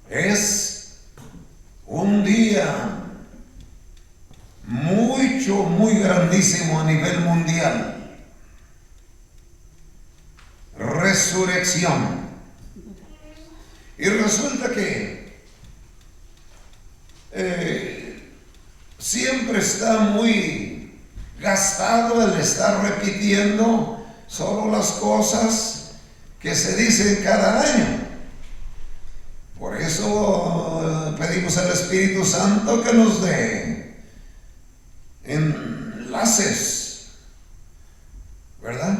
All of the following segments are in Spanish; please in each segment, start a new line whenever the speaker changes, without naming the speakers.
Es un día muy grandísimo a nivel mundial. Resurrección. Y resulta que siempre está muy gastado el estar repitiendo solo las cosas que se dicen cada año. Por eso pedimos al Espíritu Santo que nos dé enlaces, ¿verdad?,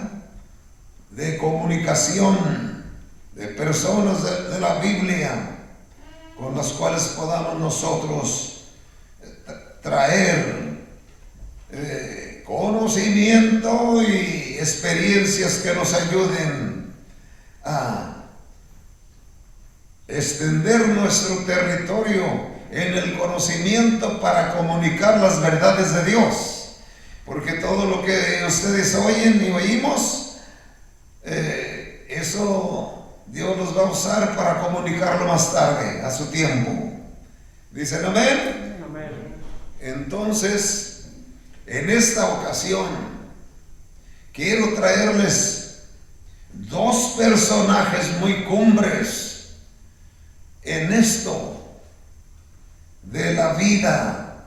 de comunicación de personas de la Biblia con las cuales podamos nosotros traer conocimiento y experiencias que nos ayuden a extender nuestro territorio en el conocimiento para comunicar las verdades de Dios, porque todo lo que ustedes oyen y oímos, eso Dios los va a usar para comunicarlo más tarde, a su tiempo. ¿Dicen amén? Amén. Entonces, en esta ocasión quiero traerles dos personajes muy cumbres en esto de la vida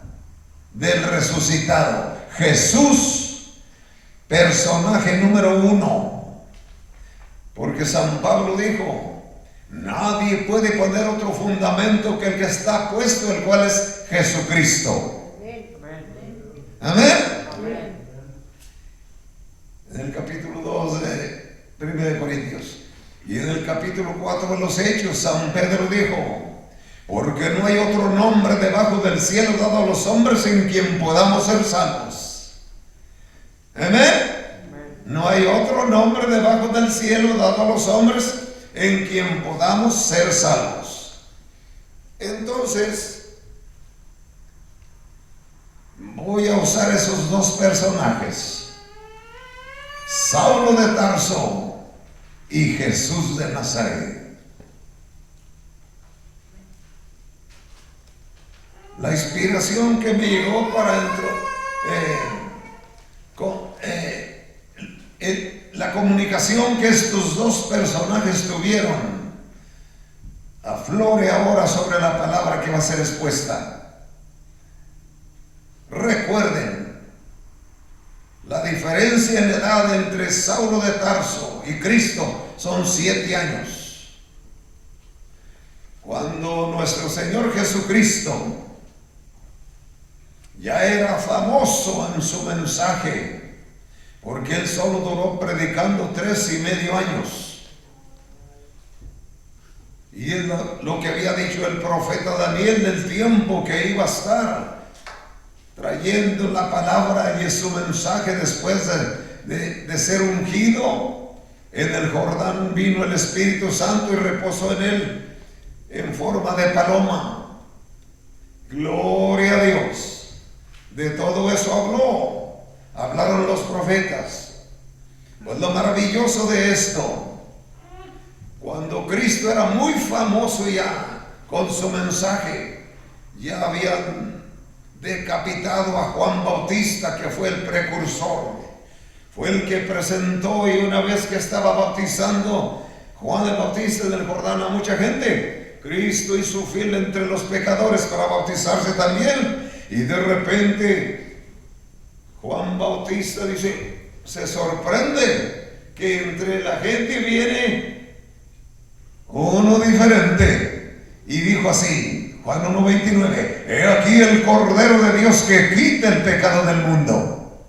del resucitado. Jesús, personaje número 1, porque San Pablo dijo: nadie puede poner otro fundamento que el que está puesto, el cual es Jesucristo. Amén. Amén. En el capítulo 2 de 1 de Corintios y en el capítulo 4 de los Hechos, San Pedro dijo: porque no hay otro nombre debajo del cielo dado a los hombres en quien podamos ser salvos. Amén. No hay otro nombre debajo del cielo dado a los hombres en quien podamos ser salvos. Entonces, voy a usar esos dos personajes, Saulo de Tarso y Jesús de Nazaret. La inspiración que me llegó para la comunicación que estos dos personajes tuvieron aflore ahora sobre la palabra que va a ser expuesta. Recuerden, la diferencia en edad entre Saulo de Tarso y Cristo son 7 años. Cuando nuestro Señor Jesucristo ya era famoso en su mensaje, porque él solo duró predicando 3.5 años. Y es lo que había dicho el profeta Daniel del tiempo que iba a estar trayendo la palabra y su mensaje después de ser ungido. En el Jordán vino el Espíritu Santo y reposó en él en forma de paloma. Gloria a Dios. De todo eso hablaron los profetas. Pues lo maravilloso de esto, cuando Cristo era muy famoso ya con su mensaje, ya habían decapitado a Juan Bautista, que fue el precursor, fue el que presentó, y una vez que estaba bautizando Juan el Bautista en el Jordán a mucha gente, Cristo hizo fila entre los pecadores para bautizarse también. Y de repente Juan Bautista dice, se sorprende que entre la gente viene uno diferente, y dijo así, Juan 1:29, he aquí el Cordero de Dios que quita el pecado del mundo.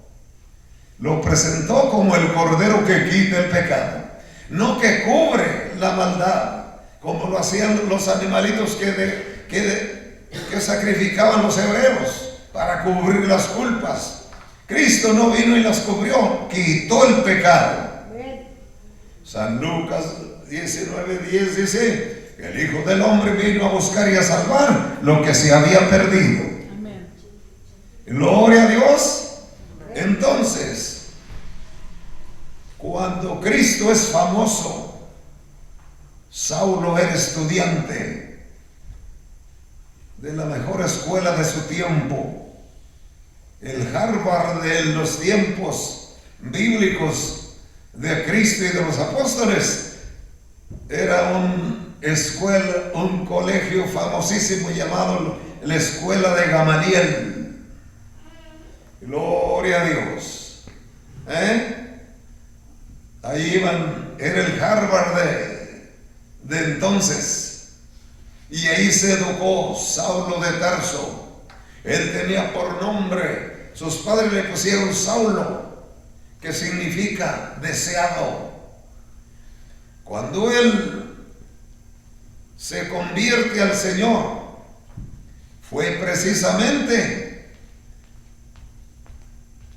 Lo presentó como el Cordero que quita el pecado, no que cubre la maldad, como lo hacían los animalitos que sacrificaban los hebreos para cubrir las culpas. Cristo no vino y las cubrió, quitó el pecado. San Lucas 19:10 dice que el Hijo del Hombre vino a buscar y a salvar lo que se había perdido. Amén. Gloria a Dios. Entonces, cuando Cristo es famoso, Saulo era estudiante de la mejor escuela de su tiempo. El Harvard de los tiempos bíblicos de Cristo y de los apóstoles era un colegio famosísimo llamado la Escuela de Gamaliel. Gloria a Dios. Ahí iban, era el Harvard de entonces. Y ahí se educó Saulo de Tarso. Él tenía por nombre, sus padres le pusieron Saulo, que significa deseado. Cuando él se convierte al Señor, fue precisamente,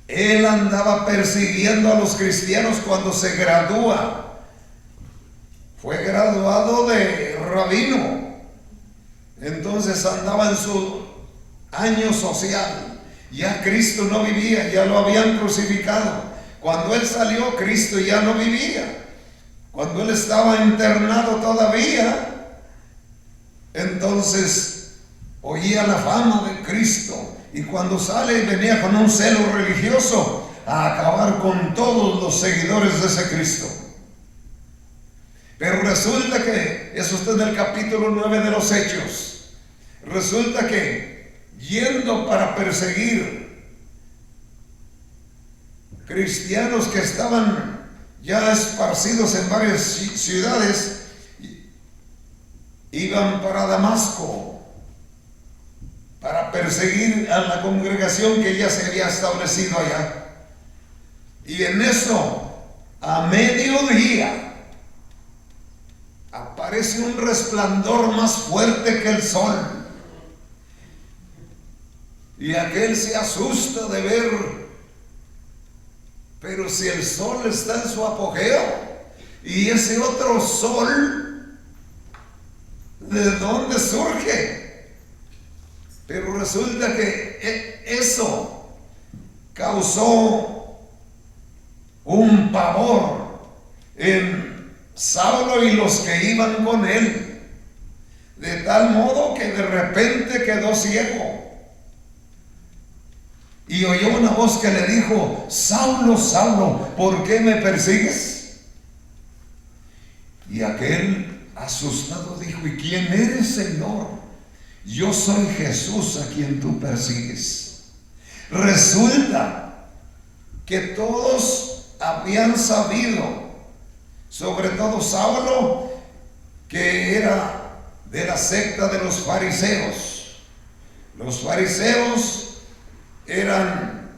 él andaba persiguiendo a los cristianos cuando se gradúa. Fue graduado de rabino. Entonces andaba en su año social. Ya Cristo no vivía, ya lo habían crucificado. Cuando él salió, Cristo ya no vivía. Cuando él estaba internado todavía, entonces oía la fama de Cristo. Y cuando sale, venía con un celo religioso a acabar con todos los seguidores de ese Cristo. Pero resulta que, eso está en el capítulo 9 de los Hechos, resulta que yendo para perseguir cristianos que estaban ya esparcidos en varias ciudades, iban para Damasco para perseguir a la congregación que ya se había establecido allá. Y en eso, a mediodía, aparece un resplandor más fuerte que el sol. Y aquel se asusta de ver, pero si el sol está en su apogeo, y ese otro sol, ¿de dónde surge? Pero resulta que eso causó un pavor en Saulo y los que iban con él, de tal modo que de repente quedó ciego y oyó una voz que le dijo: Saulo, Saulo, ¿por qué me persigues? Y aquel asustado dijo: ¿y quién eres, Señor? Yo soy Jesús a quien tú persigues. Resulta que todos habían sabido, sobre todo Saulo, que era de la secta de los fariseos. Los fariseos eran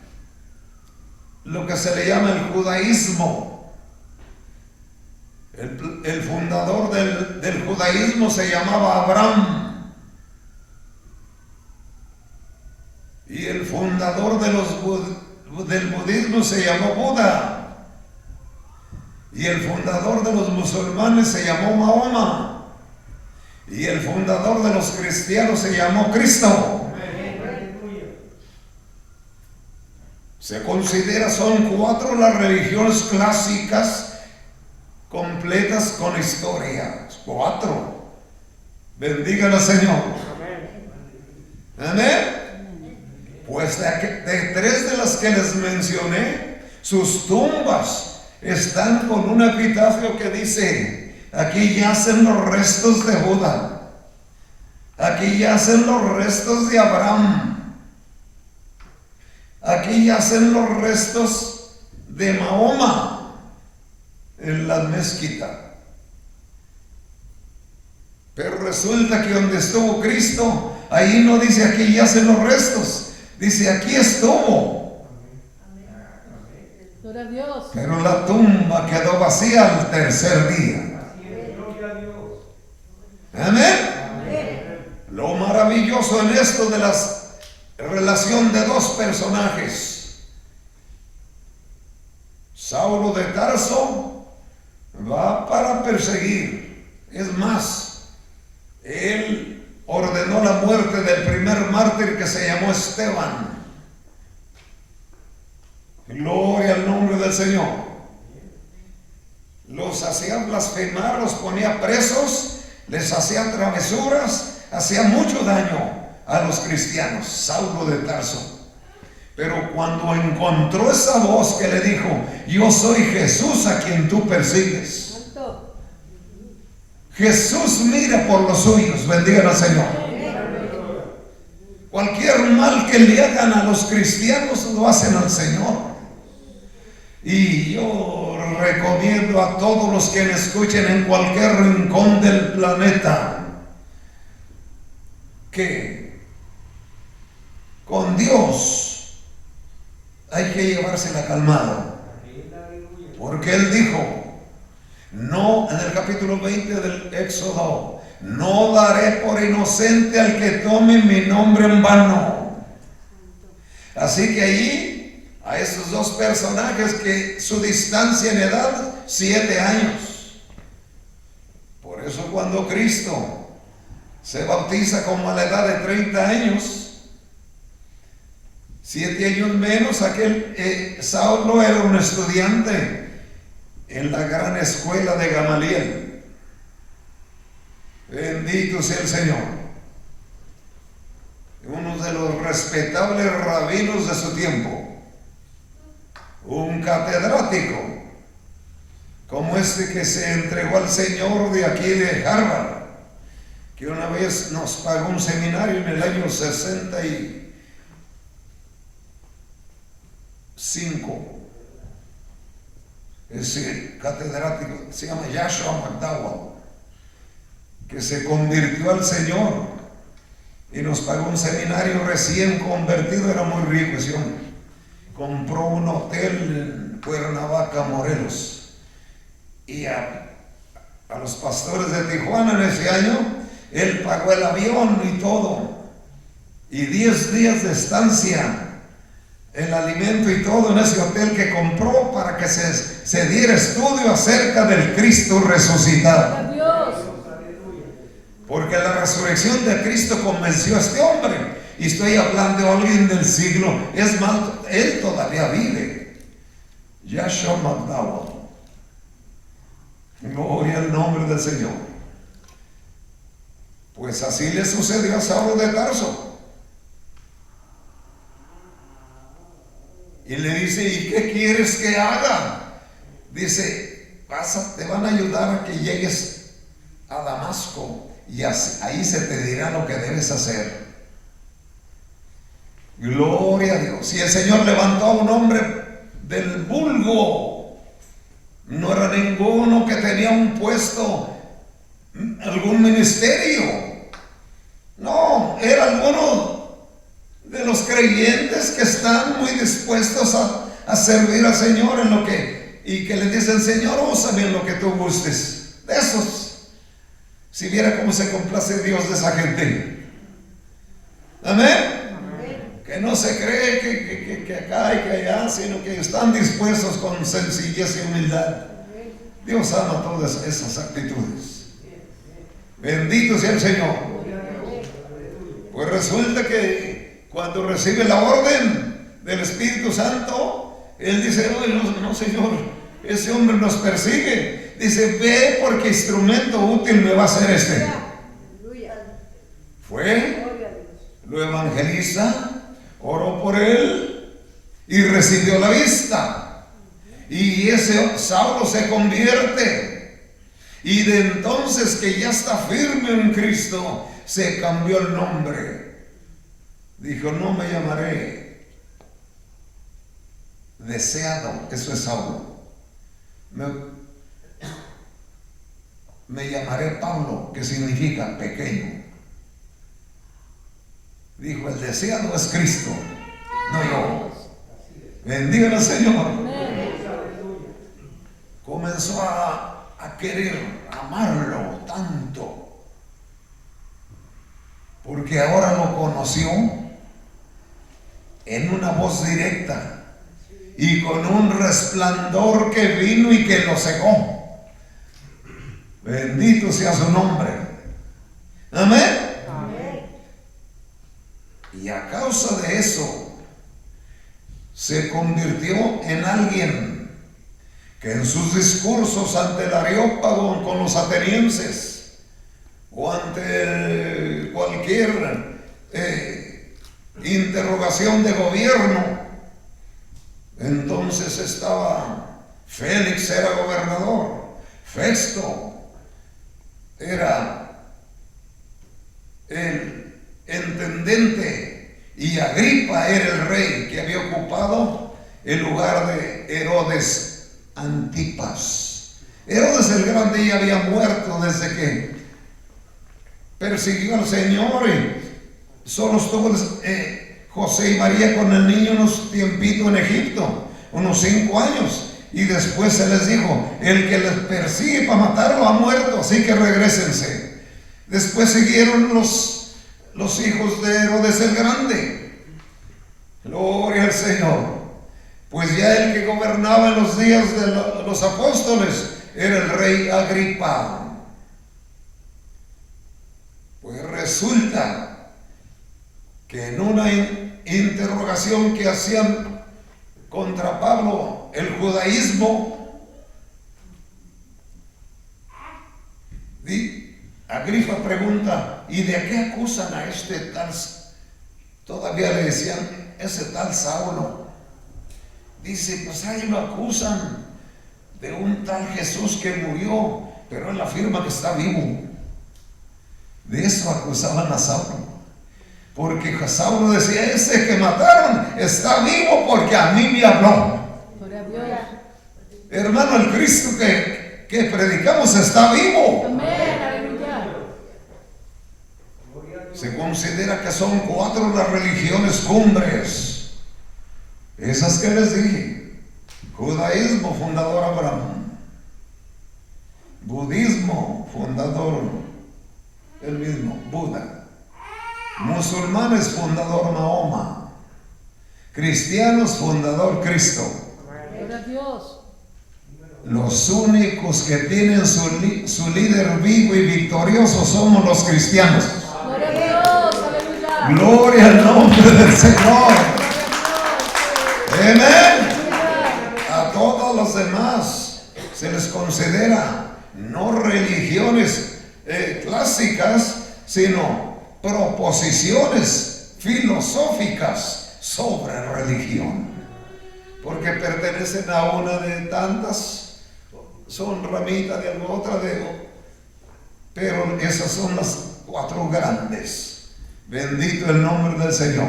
lo que se le llama el judaísmo. El fundador del judaísmo se llamaba Abraham. Y el fundador del budismo se llamó Buda. Y el fundador de los musulmanes se llamó Mahoma. Y el fundador de los cristianos se llamó Cristo. Se considera, son 4 las religiones clásicas completas con historia. 4. Bendigan al Señor. Amén. Pues de 3 de las que les mencioné, sus tumbas están con un epitafio que dice: aquí yacen los restos de Buda, aquí yacen los restos de Abraham, aquí yacen los restos de Mahoma en la mezquita. Pero resulta que donde estuvo Cristo, ahí no dice aquí yacen los restos, dice aquí estuvo.
Gloria a Dios.
Pero la tumba quedó vacía al tercer día. Amén. Lo maravilloso en esto de la relación de 2 personajes. Saulo de Tarso va para perseguir. Es más, él ordenó la muerte del primer mártir que se llamó Esteban. Gloria al nombre del Señor. Los hacía blasfemar, los ponía presos, les hacía travesuras, hacía mucho daño a los cristianos, Saulo de Tarso. Pero cuando encontró esa voz que le dijo: yo soy Jesús a quien tú persigues. Jesús mira por los suyos, bendigan al Señor. Cualquier mal que le hagan a los cristianos lo hacen al Señor. Y yo recomiendo a todos los que me escuchen en cualquier rincón del planeta que con Dios hay que llevársela calmado, porque Él dijo, no, en el capítulo 20 del Éxodo: no daré por inocente al que tome mi nombre en vano. Así que allí, a esos dos personajes que su distancia en edad, 7 años. Por eso cuando Cristo se bautiza como a la edad de 30 años, 7 años menos, aquel Saulo era un estudiante en la gran escuela de Gamaliel. Bendito sea el Señor. Uno de los respetables rabinos de su tiempo, un catedrático como este que se entregó al Señor de aquí de Harvard, que una vez nos pagó un seminario en el año 65. Ese catedrático se llama Joshua McDowell, que se convirtió al Señor y nos pagó un seminario recién convertido. Era muy rico ese hombre. Compró un hotel en Cuernavaca, Morelos, y a los pastores de Tijuana en ese año él pagó el avión y todo, y 10 días de estancia, el alimento y todo en ese hotel que compró para que se diera estudio acerca del Cristo resucitado. Porque la resurrección de Cristo convenció a este hombre. Y estoy hablando de alguien del siglo, es más, él todavía vive. Joshua McDowell. Gloria al nombre del Señor. Pues así le sucedió a Saulo de Tarso. Y le dice: ¿y qué quieres que haga? Dice: te van a ayudar a que llegues a Damasco, y ahí se te dirá lo que debes hacer. Gloria a Dios. Y el Señor levantó a un hombre del vulgo. No era ninguno que tenía un puesto, algún ministerio. No, era alguno de los creyentes que están muy dispuestos a servir al Señor en lo que, y que le dicen: Señor, úsame en lo que tú gustes. De esos, si viera cómo se complace Dios de esa gente. Amén. Que no se cree que acá y que allá, sino que están dispuestos con sencillez y humildad. Dios ama todas esas actitudes. Bendito sea el Señor. Pues resulta que cuando recibe la orden del Espíritu Santo, él dice: no, Señor, ese hombre nos persigue. Dice: ve, porque instrumento útil me va a ser este. Fue, lo evangeliza, oró por él y recibió la vista. Y ese Saulo se convierte. Y de entonces, que ya está firme en Cristo, se cambió el nombre. Dijo: no me llamaré Deseado, eso es Saulo. Me llamaré Pablo, que significa pequeño. Dijo: el deseado es Cristo, no yo. Bendiga al Señor. Comenzó a querer amarlo tanto, porque ahora lo conoció en una voz directa y con un resplandor que vino y que lo cegó. Bendito sea su nombre. Amén. Y a causa de eso, se convirtió en alguien que en sus discursos ante el Areópago con los atenienses, o ante cualquier interrogación de gobierno. Entonces estaba Félix, era gobernador, Festo era el intendente y Agripa era el rey que había ocupado el lugar de Herodes Antipas. Herodes el Grande ya había muerto desde que persiguió al Señor, y solo estuvo José y María con el niño unos tiempitos en Egipto, unos 5 años, y después se les dijo: el que les persigue para matarlo ha muerto, así que regrésense. Después siguieron los hijos de Herodes el Grande. Gloria al Señor. Pues ya el que gobernaba en los días de los apóstoles era el rey Agripa. Pues resulta que en una interrogación que hacían contra Pablo, el judaísmo, Agripa pregunta: ¿y de qué acusan a este tal? Todavía le decían ese tal Saulo. Dice: pues ahí lo acusan de un tal Jesús que murió, pero él afirma que está vivo. De eso acusaban a Saulo, porque Saulo decía: ese que mataron está vivo porque a mí me habló. Hermano, el Cristo que predicamos está vivo.
Amén, aleluya.
Se considera que son 4 las religiones cumbres, esas que les dije: judaísmo, fundador Abraham; budismo, fundador el mismo Buda; musulmanes, fundador Mahoma; cristianos, fundador Cristo.
Gloria a Dios.
Los únicos que tienen su líder vivo y victorioso somos los cristianos.
Gloria a Dios, aleluya.
Gloria al nombre del Señor. Amén. A todos los demás se les considera no religiones clásicas, sino proposiciones filosóficas sobre religión, porque pertenecen a una de tantas, son ramitas de otra pero esas son las 4 grandes. Bendito el nombre del Señor.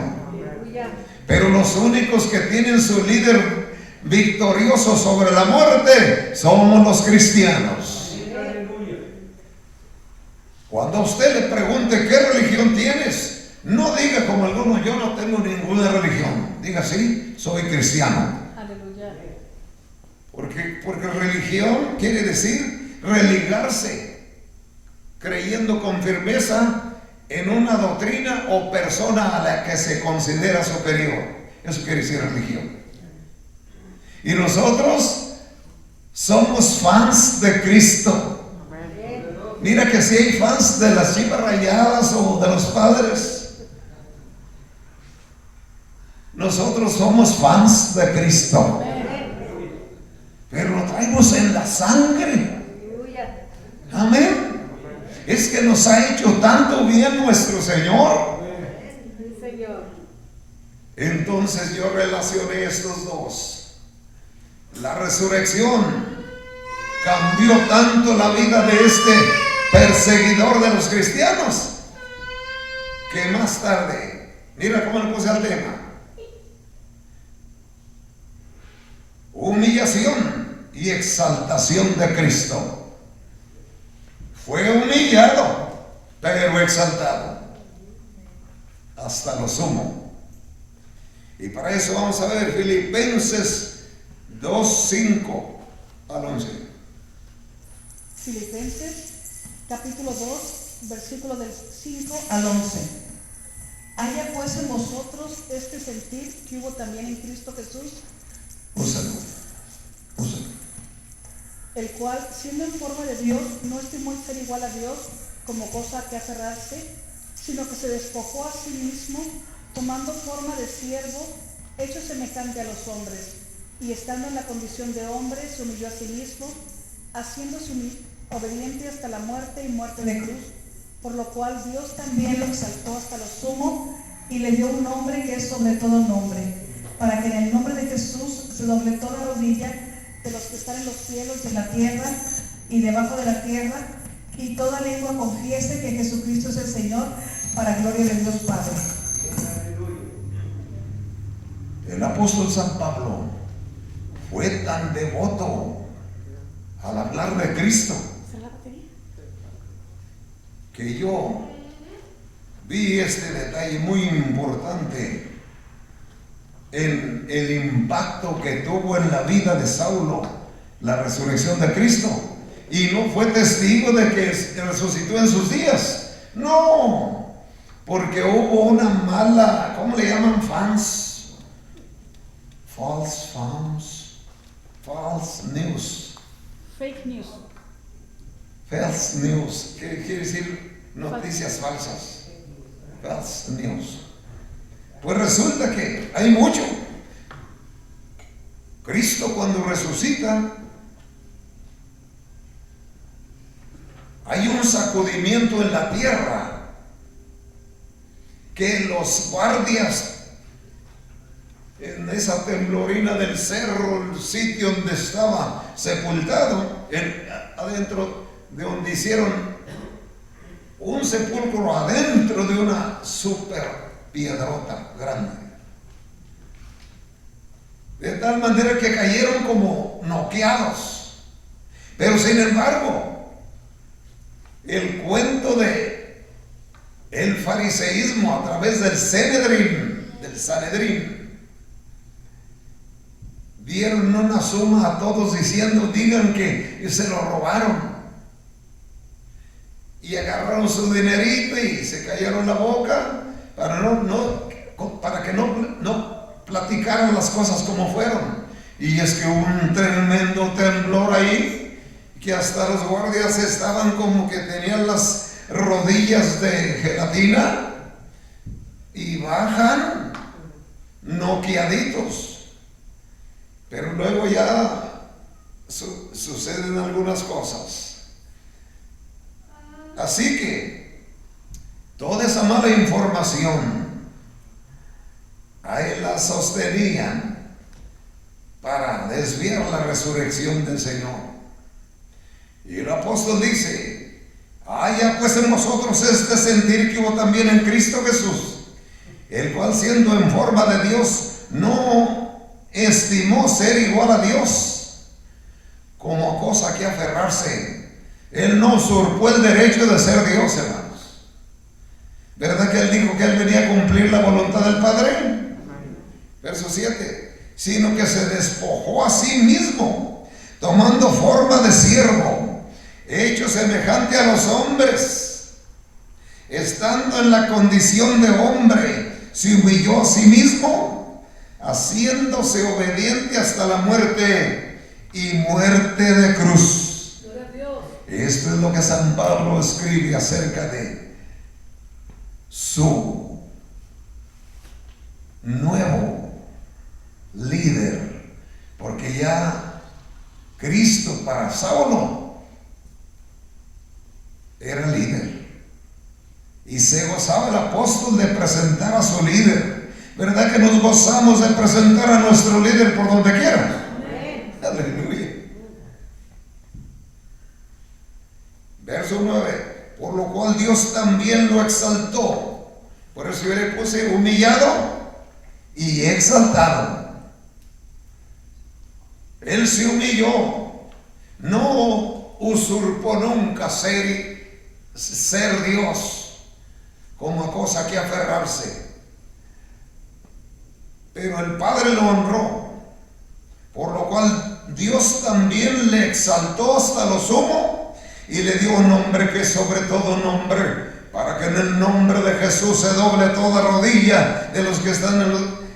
Pero los únicos que tienen su líder victorioso sobre la muerte somos los cristianos. Cuando a usted le pregunte: ¿qué religión tienes?, no diga como algunos: yo no tengo ninguna religión. Diga: sí, soy cristiano.
Aleluya.
Porque religión quiere decir religarse, creyendo con firmeza en una doctrina o persona a la que se considera superior. Eso quiere decir religión. Y nosotros somos fans de Cristo. Mira que si hay fans de las Chivas Rayadas o de los Padres, nosotros somos fans de Cristo, pero lo traemos en la sangre. Amén. Es que nos ha hecho tanto bien nuestro Señor. Entonces yo relacioné estos dos. La resurrección cambió tanto la vida de este perseguidor de los cristianos, que más tarde, mira cómo le puse al tema: humillación y exaltación de Cristo. Fue humillado, pero exaltado hasta lo sumo. Y para eso vamos a ver Filipenses 2:5 al 11.
Filipenses capítulo 2, versículo del 5 al 11. Haya pues en vosotros este sentir que hubo también en Cristo Jesús,
Úsalo.
el cual, siendo en forma de Dios, no estimó ser igual a Dios como cosa a que aferrarse, sino que se despojó a sí mismo, tomando forma de siervo, hecho semejante a los hombres, y estando en la condición de hombre, se humilló a sí mismo, haciéndose obediente hasta la muerte y muerte de cruz, por lo cual Dios también lo exaltó hasta lo sumo y le dio un nombre que es sobre todo nombre, para que en el nombre de Jesús se doble toda rodilla de los que están en los cielos y en la tierra y debajo de la tierra, y toda lengua confiese que Jesucristo es el Señor, para gloria de Dios Padre.
El apóstol San Pablo fue tan devoto al hablar de Cristo que yo vi este detalle muy importante en el impacto que tuvo en la vida de Saulo la resurrección de Cristo. Y no fue testigo de que resucitó en sus días, no, porque hubo una mala, ¿cómo le llaman? False news.
Fake news.
False news, ¿qué quiere decir? Noticias falsas. False news. Pues resulta que hay mucho. Cristo cuando resucita, hay un sacudimiento en la tierra que los guardias en esa temblorina del cerro, el sitio donde estaba sepultado, adentro de donde hicieron un sepulcro adentro de una super piedrota grande, de tal manera que cayeron como noqueados. Pero sin embargo, el cuento de el fariseísmo a través del Sanedrín, dieron una suma a todos diciendo: digan que se lo robaron, y agarraron su dinerito y se callaron la boca para que no platicaran las cosas como fueron. Y es que hubo un tremendo temblor ahí, que hasta los guardias estaban como que tenían las rodillas de gelatina y bajan noqueaditos. Pero luego ya suceden algunas cosas. Así que toda esa mala información ahí la sostenían para desviar la resurrección del Señor. Y el apóstol dice: haya pues en nosotros este sentir que hubo también en Cristo Jesús, el cual siendo en forma de Dios no estimó ser igual a Dios como a cosa que aferrarse. Él no usurpó el derecho de ser Dios, hermanos. ¿Verdad que él dijo que él venía a cumplir la voluntad del Padre? Verso 7. Sino que se despojó a sí mismo, tomando forma de siervo, hecho semejante a los hombres. Estando en la condición de hombre, se humilló a sí mismo, haciéndose obediente hasta la muerte y muerte de cruz. Esto es lo que San Pablo escribe acerca de su nuevo líder, porque ya Cristo para Saulo era líder y se gozaba el apóstol de presentar a su líder. ¿Verdad que nos gozamos de presentar a nuestro líder por donde quiera? Aleluya. Verso 9. Por lo cual Dios también lo exaltó. Por eso yo le puse humillado y exaltado. Él se humilló, no usurpó nunca ser Dios como a cosa que aferrarse. Pero el Padre lo honró, por lo cual Dios también le exaltó hasta lo sumo y le dio un nombre que es sobre todo nombre, para que en el nombre de Jesús se doble toda rodilla de los que están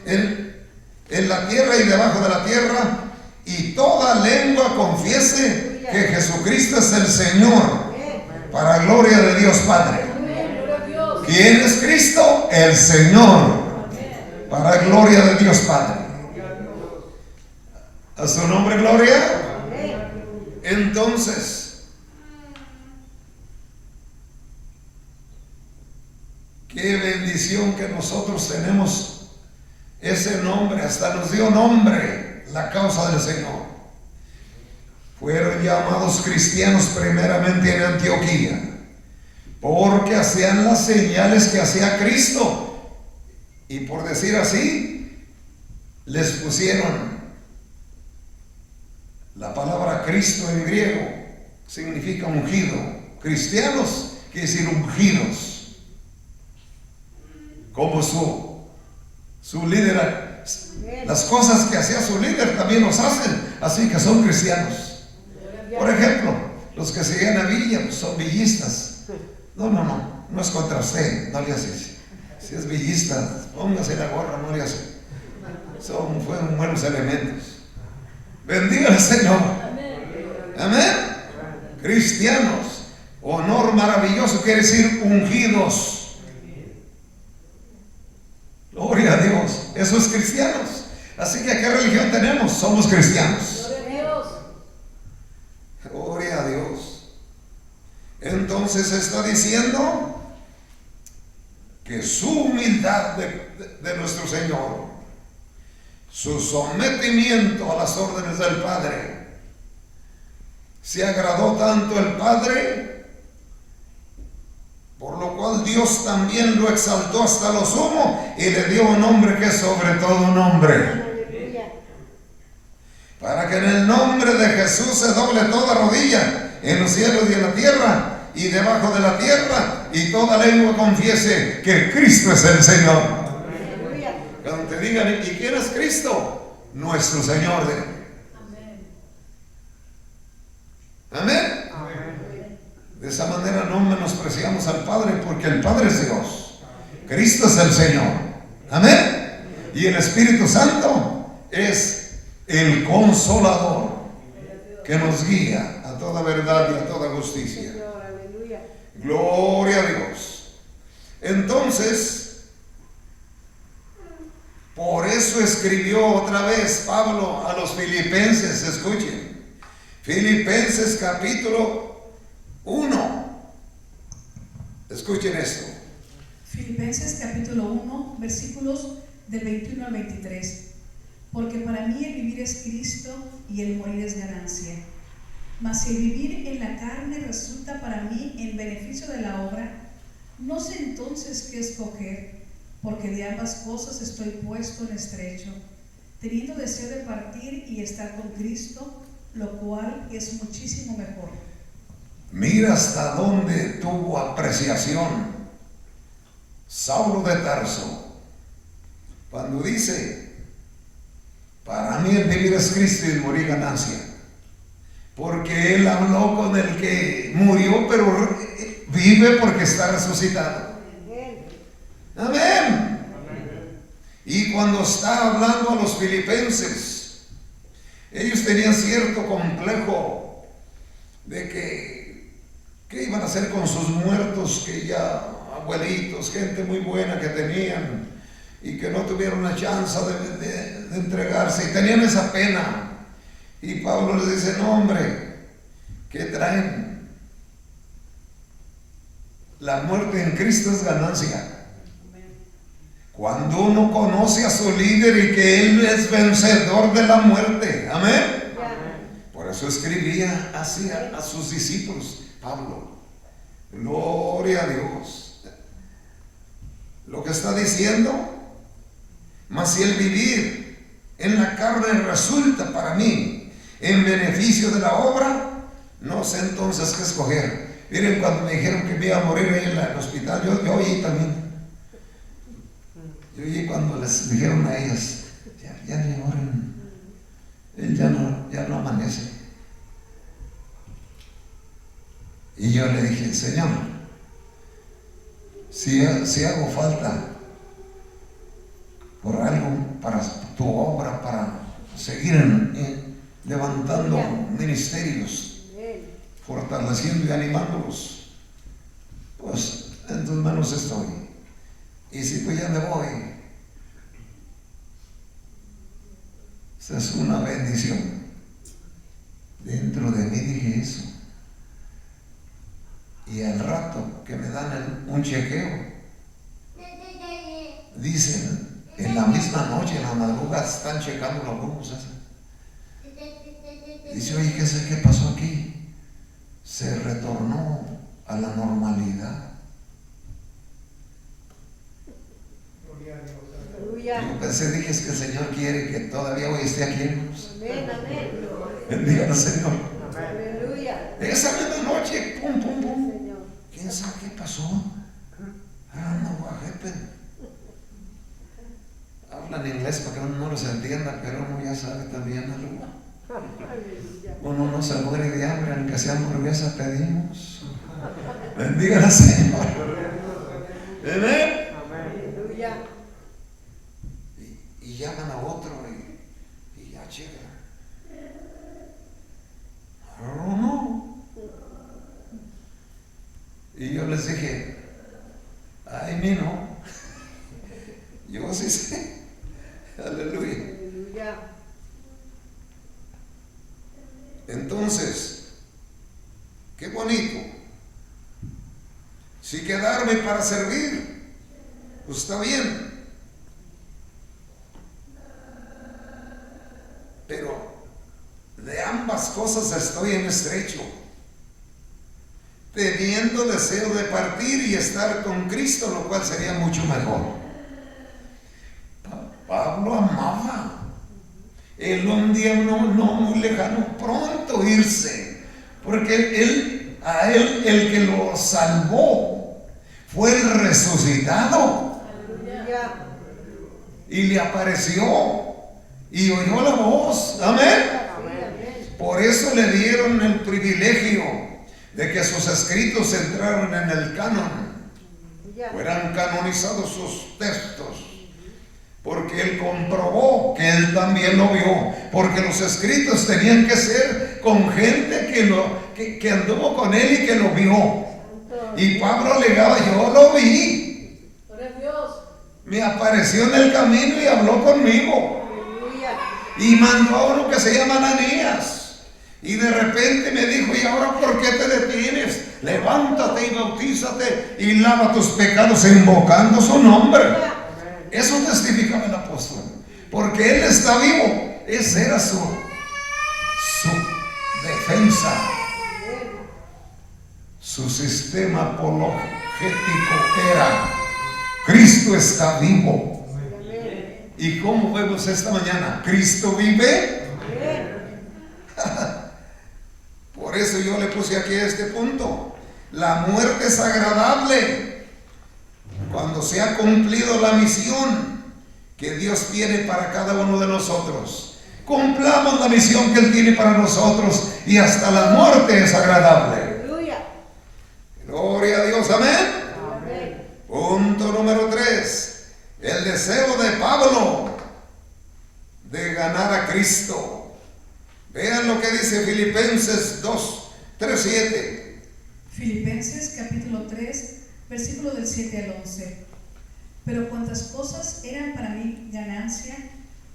en la tierra y debajo de la tierra, y toda lengua confiese que Jesucristo es el Señor, para gloria de Dios Padre. ¿Quién es Cristo? El Señor, para gloria de Dios Padre. ¿A su nombre gloria? Entonces, bendición que nosotros tenemos ese nombre, hasta nos dio nombre la causa del Señor. Fueron llamados cristianos primeramente en Antioquía, porque hacían las señales que hacía Cristo. Y por decir así, les pusieron la palabra Cristo en griego, significa ungido. Cristianos quiere decir ungidos, como su líder. Las cosas que hacía su líder también los hacen, así que son cristianos. Por ejemplo, los que seguían a Villa, pues son villistas. No es contra usted, no le hace. Si es villista, póngase la gorra, no le hace. Fueron buenos elementos. Bendiga al Señor. Amén. Cristianos, honor maravilloso quiere decir ungidos. Gloria a Dios. Eso es cristianos. Así que ¿qué religión tenemos? Somos cristianos. Gloria a Dios. Entonces está diciendo que su humildad de nuestro Señor, su sometimiento a las órdenes del Padre, se agradó tanto el Padre, por lo cual Dios también lo exaltó hasta lo sumo y le dio un nombre que es sobre todo nombre, para que en el nombre de Jesús se doble toda rodilla en los cielos y en la tierra y debajo de la tierra, y toda lengua confiese que Cristo es el Señor. Cuando te digan, ¿y quién es Cristo? Nuestro Señor. Amén. De esa manera no menospreciamos al Padre, porque el Padre es Dios, Cristo es el Señor. Amén. Y el Espíritu Santo es el Consolador, que nos guía a toda verdad y a toda justicia. Gloria a Dios. Entonces, por eso escribió otra vez Pablo a los filipenses. Escuchen, Filipenses capítulo 1. Escuchen esto.
Filipenses capítulo 1, versículos del 21 al 23. Porque para mí el vivir es Cristo y el morir es ganancia. Mas si el vivir en la carne resulta para mí en beneficio de la obra, no sé entonces qué escoger, porque de ambas cosas estoy puesto en estrecho, teniendo deseo de partir y estar con Cristo, lo cual es muchísimo mejor.
Mira hasta dónde tuvo apreciación Saulo de Tarso, cuando dice: para mí el vivir es Cristo y el morir ganancia. Porque él habló con el que murió, pero vive porque está resucitado. Amén. Y cuando está hablando a los filipenses, ellos tenían cierto complejo de que iban a hacer con sus muertos, que ya abuelitos, gente muy buena que tenían, y que no tuvieron la chance de entregarse, y tenían esa pena. Y Pablo les dice: no, hombre, ¿qué traen? La muerte en Cristo es ganancia. Cuando uno conoce a su líder y que Él es vencedor de la muerte. Amén. Por eso escribía así a sus discípulos, Pablo. Gloria a Dios. Lo que está diciendo: mas si el vivir en la carne resulta para mí en beneficio de la obra, no sé entonces qué escoger. Miren, cuando me dijeron que me iba a morir ahí en el hospital, yo oí también. Yo oí cuando les dijeron a ellas: ya no oren, él ya no amanece. Y yo le dije: Señor, si hago falta por algo para tu obra, para seguir levantando ministerios, fortaleciendo y animándolos, pues en tus manos estoy. Y si pues ya me voy, esa es una bendición. Dentro de mí dije eso. Y al rato que me dan un chequeo, dicen, en la misma noche, en la madrugada, están checando los grupos. Dice, oye, ¿qué pasó aquí? Se retornó a la normalidad. Yo pensé, dije, es que el Señor quiere que todavía hoy esté aquí, hermanos.
Amén, amén.
Bendiga al Señor.
Aleluya.
Esa misma noche, pum, pum, pum.
Señor.
¿Quién sabe qué pasó? No, what happened? Hablan inglés para que uno no los entienda, pero uno ya sabe también algo. Uno no se muere de hambre, aunque sea hamburguesa pedimos. Bendiga al Señor. Amén.
Aleluya.
Y llaman a otro y ya llega. No. Y yo les dije, ay, mi no. Yo sí sé. Aleluya.
Aleluya.
Entonces, qué bonito. Si quedarme para servir, pues está bien. Pero de ambas cosas estoy en estrecho, teniendo deseo de partir y estar con Cristo, lo cual sería mucho mejor. Pablo amaba un día no muy lejano, pronto irse, porque a él el que lo salvó fue el resucitado.
Aleluya.
Y le apareció y oyó la voz. Amén. Por eso le dieron el privilegio de que sus escritos entraron en el canon, fueran canonizados sus textos, porque él comprobó que él también lo vio, porque los escritos tenían que ser con gente que anduvo con él y que lo vio. Y Pablo alegaba, yo lo vi,
Gloria a Dios.
me apareció en el camino y habló conmigo.
Aleluya.
Y mandó a uno que se llama Ananías. Y de repente me dijo, ¿y ahora por qué te detienes? Levántate y bautízate y lava tus pecados invocando su nombre. Eso testificaba el apóstol. Porque él está vivo. Esa era su defensa. Su sistema apologético era: Cristo está vivo. ¿Y cómo vemos esta mañana? ¿Cristo vive? Por eso yo le puse aquí este punto. La muerte es agradable cuando se ha cumplido la misión que Dios tiene para cada uno de nosotros. Cumplamos la misión que Él tiene para nosotros y hasta la muerte es agradable.
Aleluya.
Gloria a Dios, amén.
Amén.
Punto número 3. El deseo de Pablo de ganar a Cristo. Vean lo que dice Filipenses 2:3-7.
Filipenses capítulo 3, versículo del 7 al 11. Pero cuantas cosas eran para mí ganancia,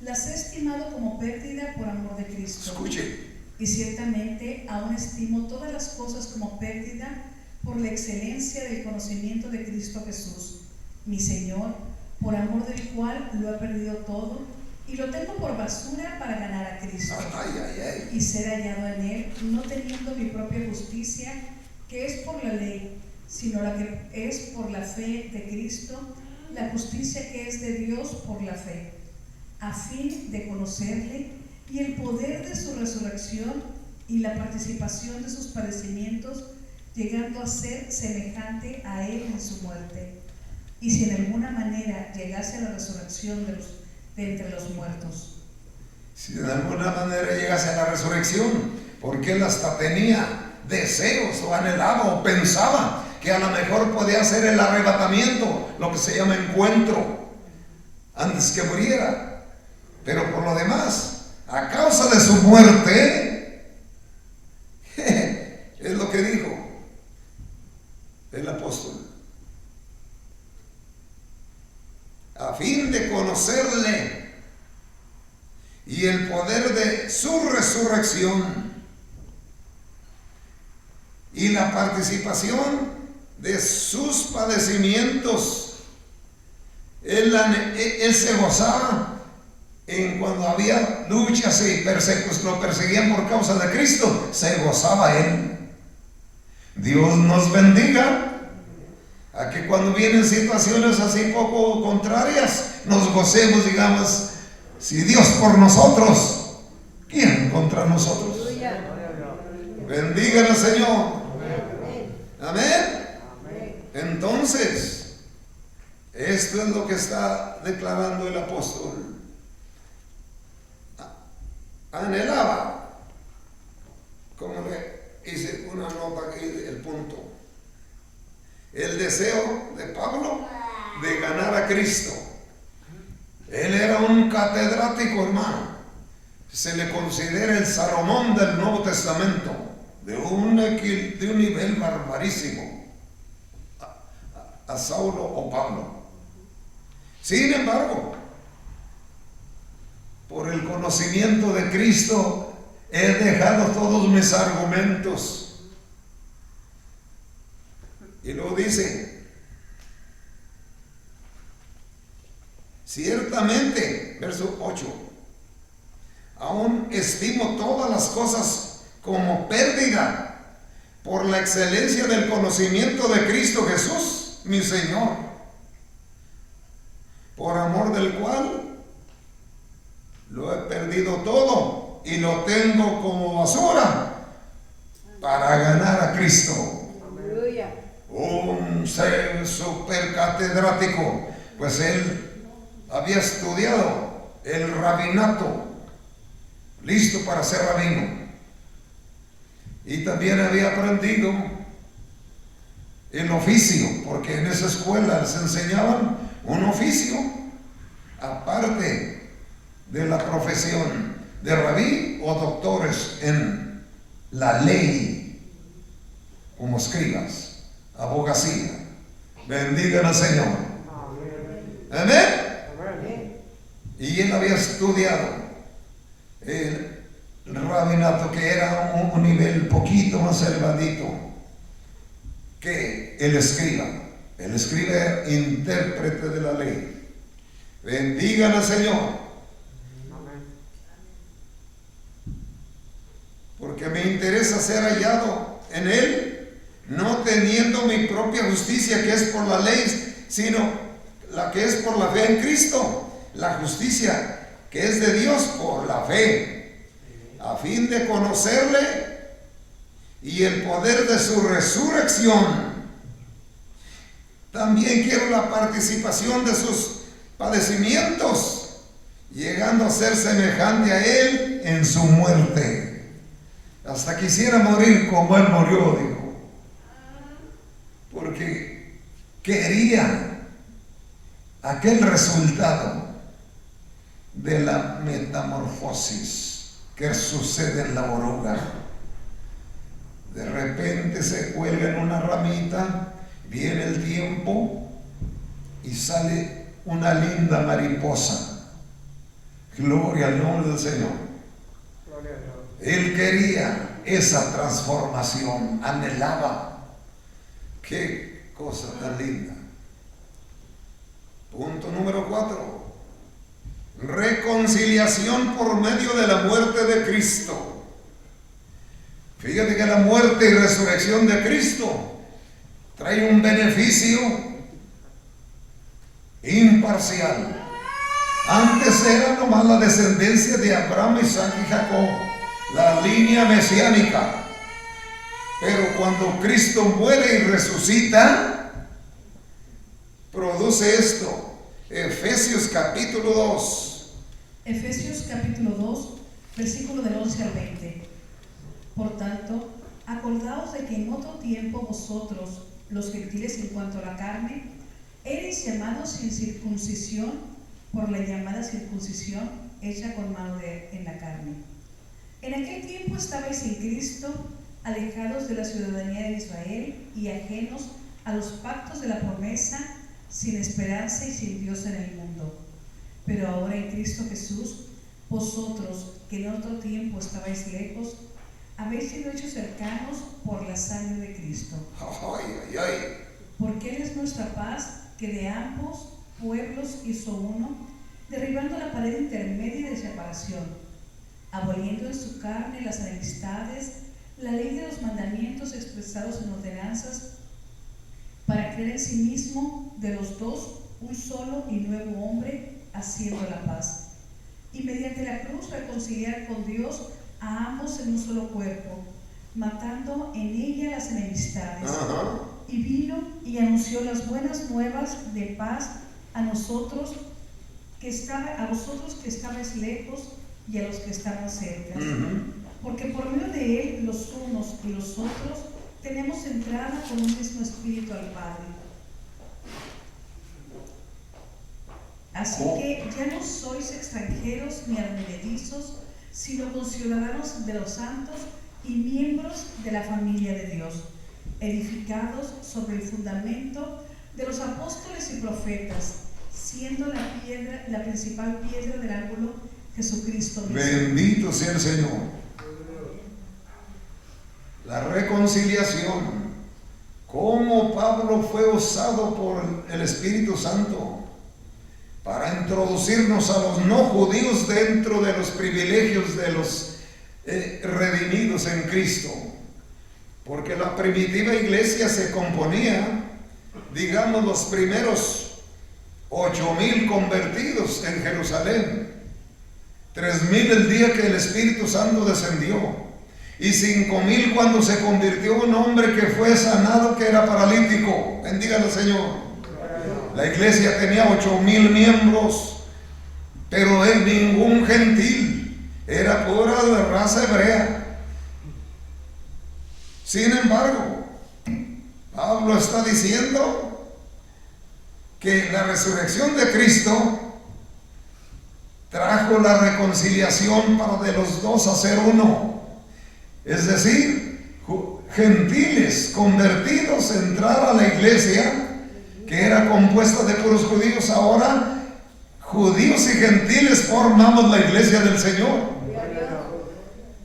las he estimado como pérdida por amor de Cristo.
Escuche.
Y ciertamente aún estimo todas las cosas como pérdida por la excelencia del conocimiento de Cristo Jesús, mi Señor, por amor del cual lo he perdido todo y lo tengo por basura para ganar a Cristo. Y ser hallado en Él, no teniendo mi propia justicia, que es por la ley, sino la que es por la fe de Cristo, la justicia que es de Dios por la fe, a fin de conocerle y el poder de su resurrección y la participación de sus padecimientos, llegando a ser semejante a Él en su muerte, y si en alguna manera llegase a la resurrección de entre los muertos.
Si de alguna manera llegase a la resurrección, porque él hasta tenía deseos o anhelaba o pensaba que a lo mejor podía hacer el arrebatamiento, lo que se llama encuentro, antes que muriera. Pero por lo demás, a causa de su muerte, es lo que dijo el apóstol, a fin de conocerle y el poder de su resurrección y la participación de sus padecimientos, Él se gozaba en cuando había luchas y lo perseguían por causa de Cristo, se gozaba él. Dios nos bendiga a que cuando vienen situaciones así poco contrarias, nos gocemos, digamos, si Dios por nosotros, ¿quién contra nosotros?
Aleluya.
Bendíganos, Señor.
Amén.
Amén. Entonces, esto es lo que está declarando el apóstol. Anhelaba, como le hice una nota aquí, el punto, el deseo de Pablo de ganar a Cristo. Él era un catedrático, hermano. Se le considera el Salomón del Nuevo Testamento, de un nivel barbarísimo a Saulo o Pablo. Sin embargo, por el conocimiento de Cristo he dejado todos mis argumentos. Y lo dice: ciertamente, verso 8, aún estimo todas las cosas como pérdida por la excelencia del conocimiento de Cristo Jesús, mi Señor, por amor del cual lo he perdido todo y lo tengo como basura para ganar a Cristo.
Aleluya.
Un ser super catedrático, pues él había estudiado el rabinato, listo para ser rabino, y también había aprendido el oficio, porque en esa escuela les enseñaban un oficio aparte de la profesión de rabí o doctores en la ley, como escribas, abogacía. Bendigan al Señor. Amén.
Amén.
Y él había estudiado el rabinato, que era un nivel poquito más elevadito que el escriba. El escriba era intérprete de la ley. Bendigan al Señor. Porque me interesa ser hallado en Él, no teniendo mi propia justicia que es por la ley, sino la que es por la fe en Cristo, la justicia que es de Dios por la fe, a fin de conocerle y el poder de su resurrección. También quiero la participación de sus padecimientos, llegando a ser semejante a Él en su muerte. Hasta quisiera morir como Él murió, dijo, porque quería aquel resultado de la metamorfosis que sucede en la oruga. De repente se cuelga en una ramita, viene el tiempo y sale una linda mariposa. Gloria al nombre del Señor. Él quería esa transformación, anhelaba. Qué cosa tan linda. Punto número 4. Reconciliación por medio de la muerte de Cristo. Fíjate que la muerte y resurrección de Cristo trae un beneficio imparcial. Antes era nomás la descendencia de Abraham, Isaac y Jacob, la línea mesiánica. Pero cuando Cristo muere y resucita, produce esto. Efesios capítulo 2.
Efesios capítulo 2, versículo del 11 al 20. Por tanto, acordaos de que en otro tiempo vosotros, los gentiles en cuanto a la carne, erais llamados sin circuncisión por la llamada circuncisión hecha con mano en la carne. En aquel tiempo estabais en Cristo, alejados de la ciudadanía de Israel y ajenos a los pactos de la promesa, sin esperanza y sin Dios en el mundo. Pero ahora en Cristo Jesús, vosotros que en otro tiempo estabais lejos, habéis sido hechos cercanos por la sangre de Cristo.
Ay, ay, ay.
Porque Él es nuestra paz, que de ambos pueblos hizo uno, derribando la pared intermedia de separación, aboliendo en su carne las enemistades, la ley de los mandamientos expresados en ordenanzas, para crear en sí mismo de los dos un solo y nuevo hombre, haciendo la paz, y mediante la cruz reconciliar con Dios a ambos en un solo cuerpo, matando en ella las enemistades. Y vino y anunció las buenas nuevas de paz a vosotros que estabais lejos y a los que estaban cerca. Porque por medio de él los unos y los otros tenemos entrada con un mismo espíritu al Padre. Así que ya no sois extranjeros ni advenedizos, sino conciudadanos de los santos y miembros de la familia de Dios, edificados sobre el fundamento de los apóstoles y profetas, siendo la principal piedra del ángulo Jesucristo mismo.
Bendito sea el Señor. La reconciliación, cómo Pablo fue usado por el Espíritu Santo para introducirnos a los no judíos dentro de los privilegios de los redimidos en Cristo. Porque la primitiva iglesia se componía, digamos, los primeros 8,000 convertidos en Jerusalén, 3,000 el día que el Espíritu Santo descendió, y 5,000 cuando se convirtió un hombre que fue sanado, que era paralítico. Bendígalo, Señor. La iglesia tenía 8,000 miembros, pero ningún gentil, era pura de raza hebrea. Sin embargo, Pablo está diciendo que la resurrección de Cristo trajo la reconciliación para de los dos hacer uno. Es decir, gentiles convertidos entrar a la iglesia que era compuesta de puros judíos. Ahora judíos y gentiles formamos la iglesia del Señor.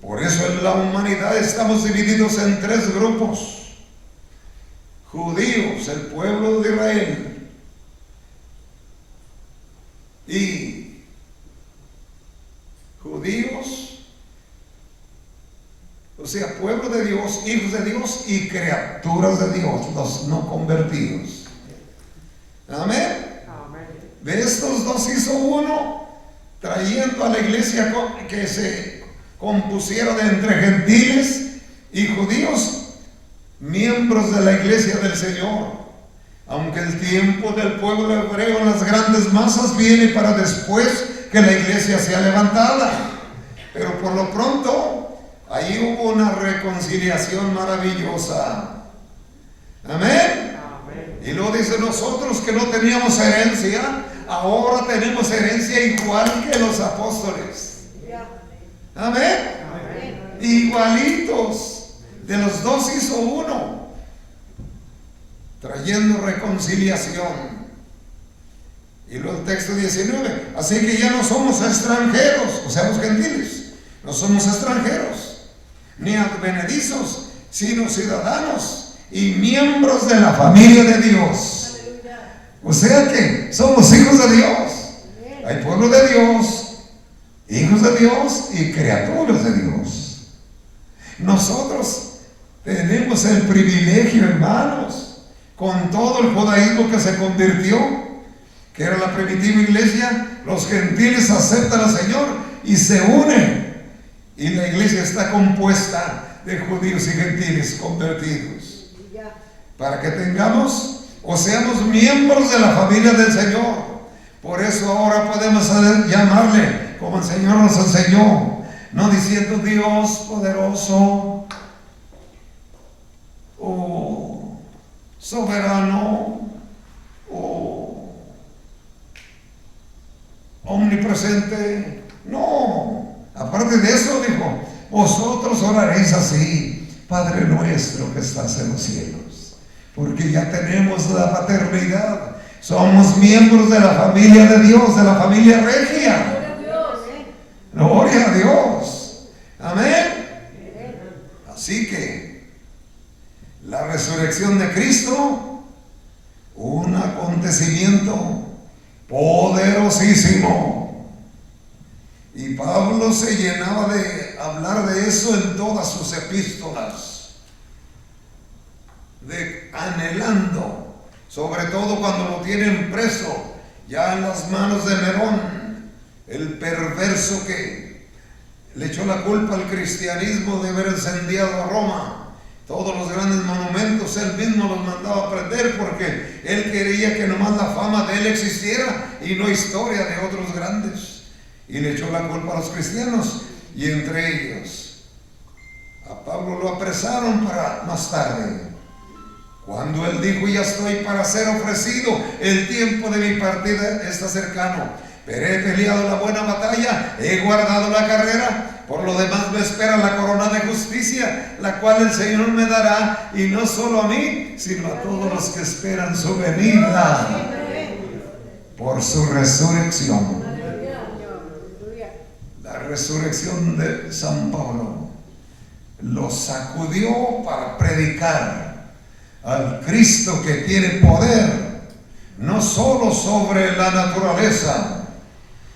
Por eso en la humanidad estamos divididos en 3 grupos: judíos, el pueblo de Israel, y judíos, o sea, pueblo de Dios, hijos de Dios, y criaturas de Dios, los no convertidos. Amén. De estos dos hizo uno, trayendo a la iglesia que se compusiera de entre gentiles y judíos, miembros de la iglesia del Señor. Aunque el tiempo del pueblo hebreo en las grandes masas viene para después que la iglesia sea levantada, pero por lo pronto ahí hubo una reconciliación maravillosa. Amén. Y luego dice: nosotros que no teníamos herencia, ahora tenemos herencia igual que los apóstoles. Amén. Igualitos. De los dos hizo uno, trayendo reconciliación. Y luego el texto 19: así que ya no somos extranjeros, o sea, los gentiles, no somos extranjeros ni advenedizos, sino ciudadanos y miembros de la familia de Dios. O sea que somos hijos de Dios. Hay pueblo de Dios, hijos de Dios y criaturas de Dios. Nosotros tenemos el privilegio, hermanos, con todo el judaísmo que se convirtió, que era la primitiva iglesia, los gentiles aceptan al Señor y se unen, y la iglesia está compuesta de judíos y gentiles convertidos, para que tengamos o seamos miembros de la familia del Señor. Por eso ahora podemos llamarle como el Señor nos enseñó, no diciendo Dios poderoso o soberano o omnipresente. No, aparte de eso dijo: vosotros oraréis así: Padre nuestro que estás en los cielos. Porque ya tenemos la paternidad, somos miembros de la familia de Dios, de la familia regia. Gloria a Dios. Amén. Así que la resurrección de Cristo, un acontecimiento poderosísimo. Y Pablo se llenaba de hablar de eso en todas sus epístolas, de anhelando, sobre todo cuando lo tienen preso, ya en las manos de Nerón, el perverso que le echó la culpa al cristianismo de haber incendiado a Roma. Todos los grandes monumentos él mismo los mandaba a prender porque él quería que nomás la fama de él existiera y no historia de otros grandes. Y le echó la culpa a los cristianos, y entre ellos a Pablo lo apresaron para más tarde, cuando él dijo: ya estoy para ser ofrecido, el tiempo de mi partida está cercano, pero he peleado la buena batalla, he guardado la carrera, por lo demás me espera la corona de justicia, la cual el Señor me dará, y no solo a mí, sino a todos los que esperan su venida por su resurrección. La resurrección de San Pablo lo sacudió para predicar al Cristo que tiene poder, no solo sobre la naturaleza,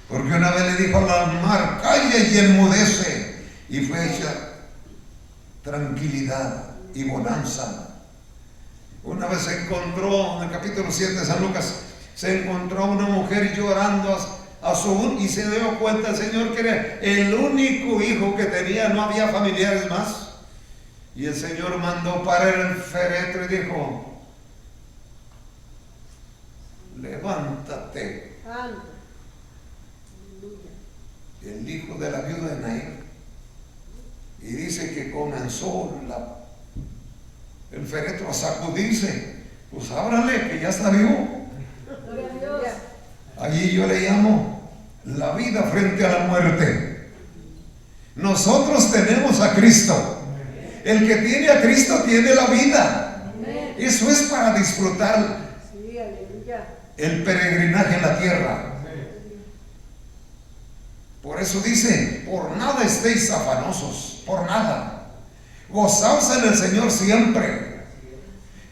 porque una vez le dijo al mar: calla y enmudece, y fue hecha tranquilidad y bonanza. Una vez se encontró, en el capítulo 7 de San Lucas, se encontró a una mujer llorando y se dio cuenta el Señor que era el único hijo que tenía, no había familiares más. Y el Señor mandó parar el féretro y dijo: levántate. El hijo de la viuda de Naín. Y dice que comenzó el féretro a sacudirse. Pues ábrale, que ya está vivo. Allí yo le llamo la vida frente a la muerte. Nosotros tenemos a Cristo. El que tiene a Cristo tiene la vida. Eso es para disfrutar el peregrinaje en la tierra. Por eso dice: por nada estéis afanosos, por nada. Gozaos en el Señor siempre.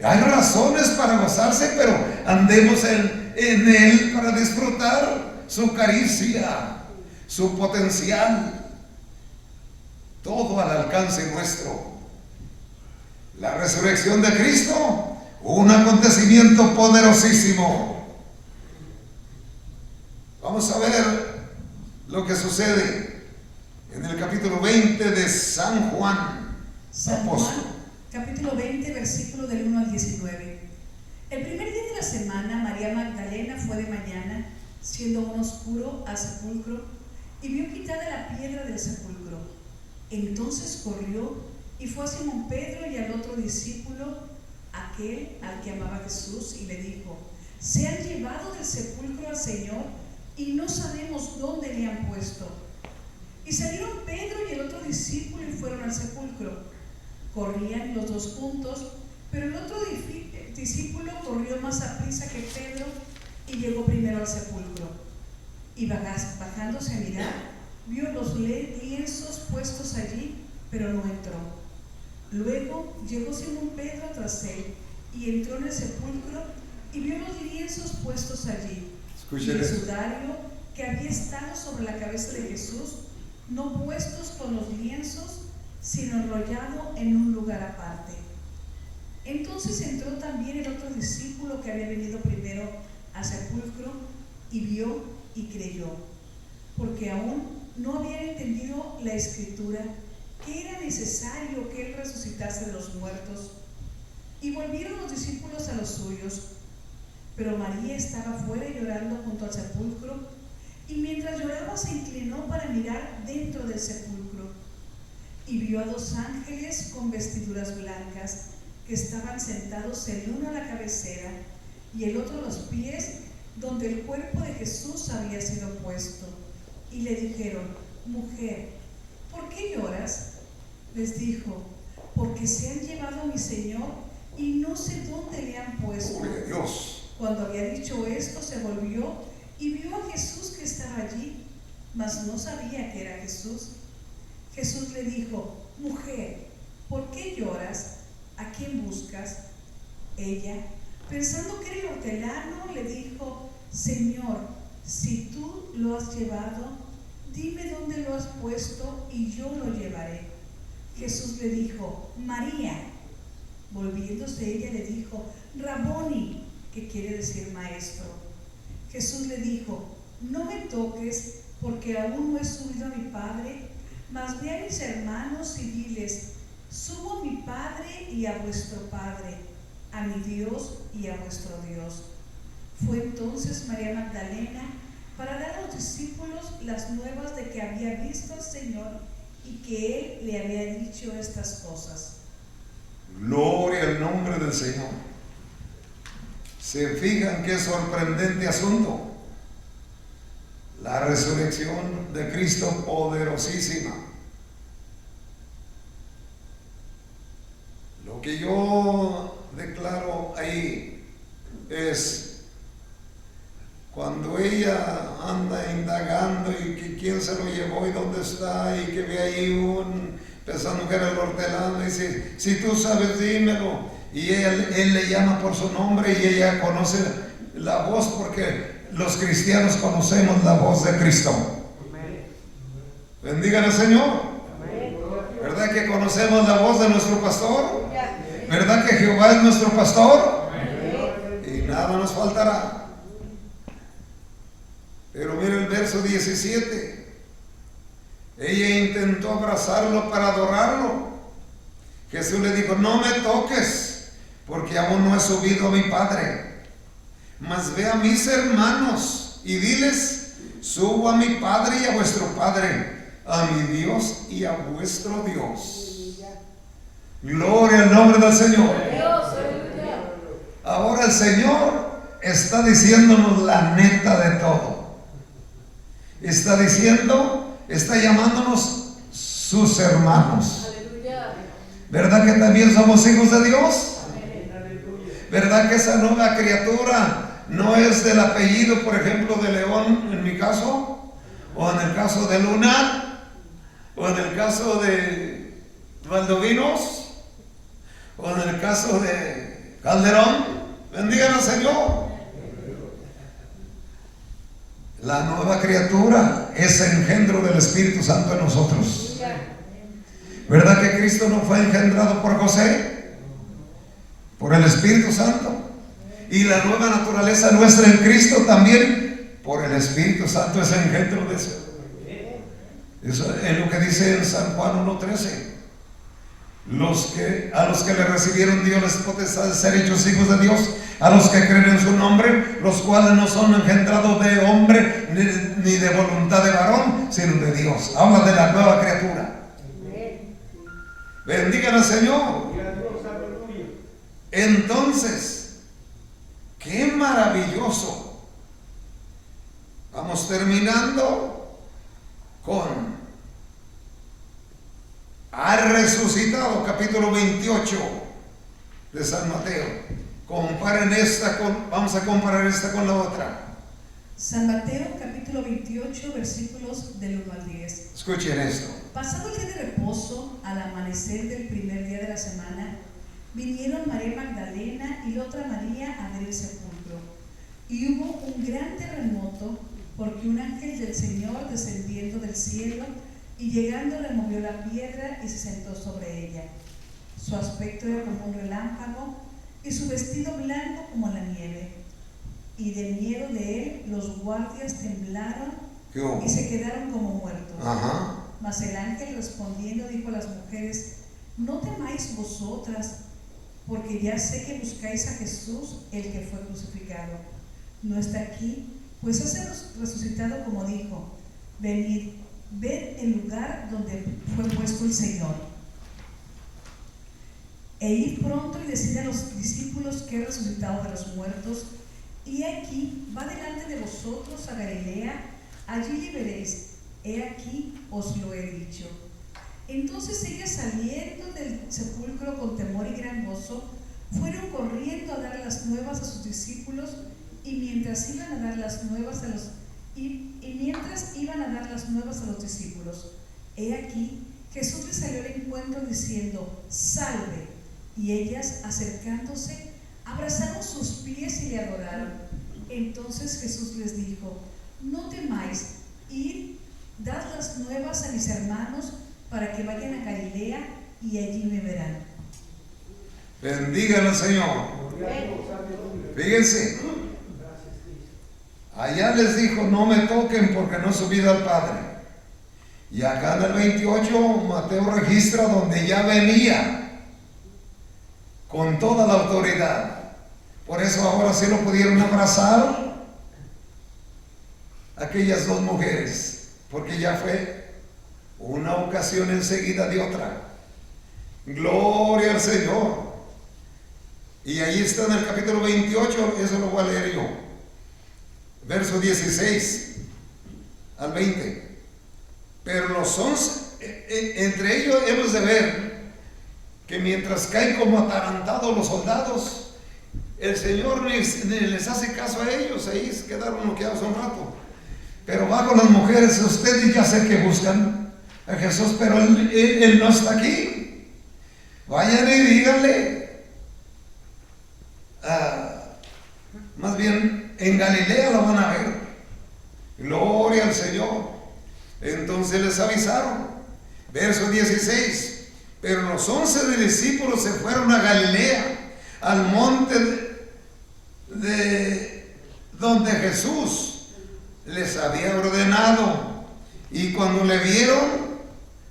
Hay razones para gozarse, pero andemos en Él para disfrutar su caricia, su potencial, todo al alcance nuestro. La resurrección de Cristo, un acontecimiento poderosísimo. Vamos a ver lo que sucede en el capítulo 20 de San Juan.
San Juan, capítulo 20, versículo del 1 al 19. El primer día de la semana, María Magdalena fue de mañana, siendo aún oscuro, al sepulcro, y vio quitada la piedra del sepulcro. Entonces corrió y fue a Simón Pedro y al otro discípulo, aquel al que amaba Jesús, y le dijo: se han llevado del sepulcro al Señor y no sabemos dónde le han puesto. Y salieron Pedro y el otro discípulo y fueron al sepulcro. Corrían los dos juntos, pero el otro discípulo corrió más aprisa que Pedro y llegó primero al sepulcro. Y bajándose a mirar, vio los lienzos puestos allí, pero no entró. Luego llegó Simón Pedro tras él y entró en el sepulcro y vio los lienzos puestos allí. Y el sudario que había estado sobre la cabeza de Jesús, no puestos con los lienzos, sino enrollado en un lugar aparte. Entonces entró también el otro discípulo que había venido primero al sepulcro y vio y creyó, porque aún no habían entendido la escritura, que era necesario que él resucitase de los muertos. Y volvieron los discípulos a los suyos, pero María estaba fuera llorando junto al sepulcro, y mientras lloraba se inclinó para mirar dentro del sepulcro, y vio a dos ángeles con vestiduras blancas que estaban sentados el uno a la cabecera y el otro a los pies donde el cuerpo de Jesús había sido puesto, y le dijeron: mujer, ¿por qué lloras? Les dijo: porque se han llevado a mi Señor y no sé dónde le han puesto. Cuando había dicho esto, se volvió y vio a Jesús que estaba allí, mas no sabía que era Jesús. Jesús le dijo: mujer, ¿por qué lloras? ¿A quién buscas? Ella, pensando que era el hortelano, le dijo: Señor, si tú lo has llevado, dime dónde lo has puesto y yo lo llevaré. Jesús le dijo, María. Volviéndose ella le dijo, Raboni, que quiere decir maestro. Jesús le dijo, no me toques, porque aún no he subido a mi Padre, mas ve a mis hermanos y diles, subo a mi Padre y a vuestro Padre, a mi Dios y a vuestro Dios. Fue entonces María Magdalena para dar a los discípulos las nuevas de que había visto al Señor y que Él le había dicho estas cosas.
Gloria al nombre del Señor. Se fijan qué sorprendente asunto. La resurrección de Cristo poderosísima. Lo que yo declaro ahí es cuando ella anda indagando y que quién se lo llevó y dónde está, y que ve ahí pensando que era el hortelano, y dice, si tú sabes, dímelo. Y él le llama por su nombre y ella conoce la voz, porque los cristianos conocemos la voz de Cristo. Bendigan al Señor. ¿Verdad que conocemos la voz de nuestro pastor? ¿Verdad que Jehová es nuestro pastor? Y nada nos faltará. Pero mira el verso 17. Ella intentó abrazarlo para adorarlo. Jesús le dijo, no me toques, porque aún no he subido a mi Padre. Mas ve a mis hermanos y diles, subo a mi Padre y a vuestro Padre, a mi Dios y a vuestro Dios. Gloria al nombre del Señor. Ahora el Señor está diciéndonos la neta de todo. Está diciendo, está llamándonos sus hermanos. ¿Verdad que también somos hijos de Dios? ¿Verdad que esa nueva criatura no es del apellido, por ejemplo, de León en mi caso? ¿O en el caso de Luna? ¿O en el caso de Valdovinos? ¿O en el caso de Calderón? Bendigan al Señor. La nueva criatura es engendro del Espíritu Santo en nosotros. ¿Verdad que Cristo no fue engendrado por José? Por el Espíritu Santo. Y la nueva naturaleza nuestra en Cristo también por el Espíritu Santo es engendro de eso. Eso es lo que dice en San Juan 1:13. A los que le recibieron Dios les potestad de ser hechos hijos de Dios, a los que creen en su nombre, los cuales no son engendrados de hombre ni de voluntad de varón, sino de Dios. Habla de la nueva criatura. Bendigan al Señor. Entonces, qué maravilloso. Vamos terminando con ha resucitado, capítulo 28 de San Mateo. Comparen vamos a comparar esta con la otra.
San Mateo, capítulo 28, versículos del 1 al 10.
Escuchen esto.
Pasado el día de reposo, al amanecer del primer día de la semana, vinieron María Magdalena y la otra María a ver el sepulcro. Y hubo un gran terremoto, porque un ángel del Señor, descendiendo del cielo y llegando, removió la piedra y se sentó sobre ella. Su aspecto era como un relámpago y su vestido blanco como la nieve. Y de miedo de él los guardias temblaron y se quedaron como muertos. Mas el ángel respondiendo dijo a las mujeres, no temáis vosotras, porque ya sé que buscáis a Jesús, el que fue crucificado. No está aquí, pues ha resucitado como dijo. Venid, ved el lugar donde fue puesto el Señor. E id pronto y decid a los discípulos que ha resucitado de los muertos, y aquí va delante de vosotros a Galilea, allí le veréis. He aquí os lo he dicho. Entonces ellas, saliendo del sepulcro con temor y gran gozo, fueron corriendo a dar las nuevas a sus discípulos, y mientras iban a dar las nuevas a los discípulos, he aquí Jesús les salió al encuentro diciendo, salve. Y ellas, acercándose, abrazaron sus pies y le adoraron. Entonces Jesús les dijo: no temáis, id, dad las nuevas a mis hermanos para que vayan a Galilea y allí me verán.
Bendígalo, Señor. Fíjense, allá les dijo: no me toquen porque no he subido al Padre. Y acá en el 28 Mateo registra donde ya venía con toda la autoridad. Por eso ahora sí lo pudieron abrazar aquellas dos mujeres, porque ya fue una ocasión enseguida de otra. Gloria al Señor. Y ahí está en el capítulo 28, eso lo voy a leer yo. Verso 16 al 20. Pero los 11, entre ellos hemos de ver que mientras caen como atarantados los soldados, el Señor ni les hace caso a ellos, ahí se quedaron bloqueados un rato. Pero va con las mujeres: ustedes ya sé que buscan a Jesús, pero él no está aquí. Vayan y díganle. Más bien en Galilea lo van a ver. Gloria al Señor. Entonces les avisaron. Verso 16. Pero los 11 discípulos se fueron a Galilea, al monte de donde Jesús les había ordenado. Y cuando le vieron,